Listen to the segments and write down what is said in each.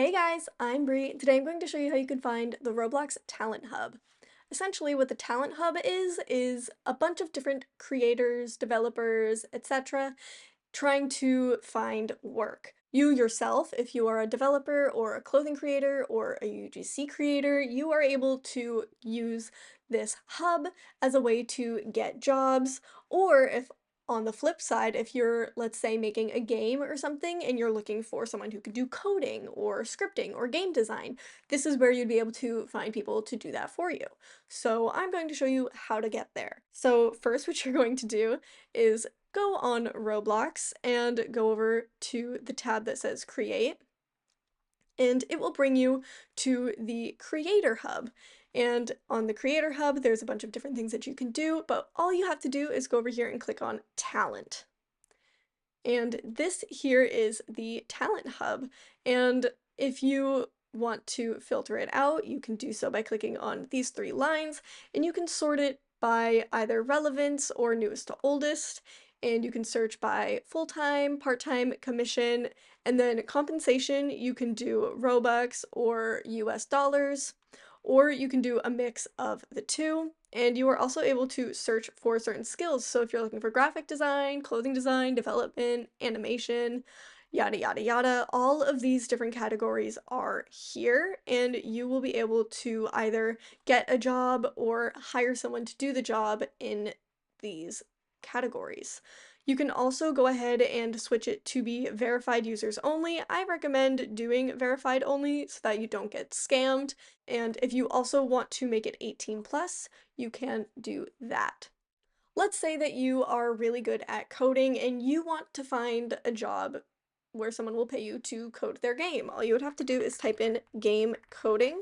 Hey guys, I'm Bree. Today I'm going to show you how you can find the Roblox Talent Hub. Essentially what the Talent Hub is a bunch of different creators, developers, etc. trying to find work. You yourself, if you are a developer or a clothing creator or a UGC creator, you are able to use this hub as a way to get jobs, or if on the flip side, if you're, let's say, making a game or something and you're looking for someone who could do coding or scripting or game design, this is where you'd be able to find people to do that for you. So I'm going to show you how to get there. So first, what you're going to do is go on Roblox and go over to the tab that says Create, and it will bring you to the Creator Hub. And on the Creator Hub, there's a bunch of different things that you can do, but all you have to do is go over here and click on Talent. And this here is the Talent Hub. And if you want to filter it out, you can do so by clicking on these three lines, and you can sort it by either relevance or newest to oldest, and you can search by full-time, part-time, commission, and then compensation, you can do Robux or US dollars, or you can do a mix of the two. And you are also able to search for certain skills. So if you're looking for graphic design, clothing design, development, animation, yada yada yada, all of these different categories are here, and you will be able to either get a job or hire someone to do the job in these categories. You can also go ahead and switch it to be verified users only. I recommend doing verified only so that you don't get scammed. And if you also want to make it 18 plus, you can do that. Let's say that you are really good at coding and you want to find a job where someone will pay you to code their game. All you would have to do is type in game coding,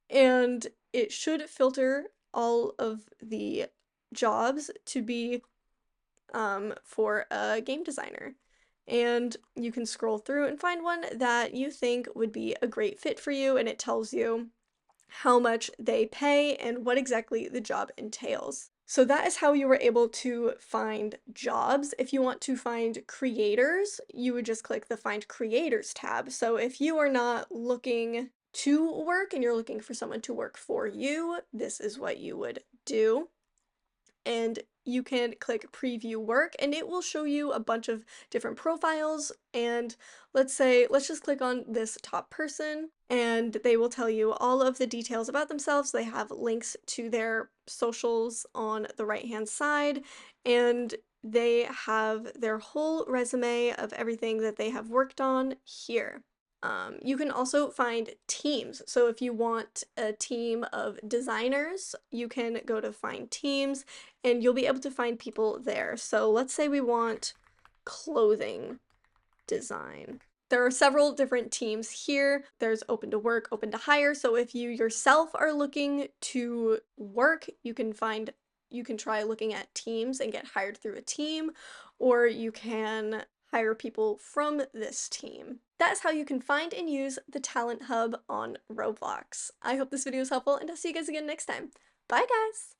and it should filter all of the jobs to be for a game designer. And you can scroll through and find one that you think would be a great fit for you, and it tells you how much they pay and what exactly the job entails. So that is how you were able to find jobs. If you want to find creators, you would just click the Find Creators tab. So if you are not looking to work and you're looking for someone to work for you, this is what you would do. And you can click preview work and it will show you a bunch of different profiles. And let's just click on this top person and they will tell you all of the details about themselves. They have links to their socials on the right hand side, and they have their whole resume of everything that they have worked on here. You can also find teams. So if you want a team of designers, you can go to find teams and you'll be able to find people there. So let's say we want clothing design. There are several different teams here. There's open to work, open to hire. So if you yourself are looking to work, you can try looking at teams and get hired through a team, or you can hire people from this team. That's how you can find and use the Talent Hub on Roblox. I hope this video was helpful, and I'll see you guys again next time. Bye guys!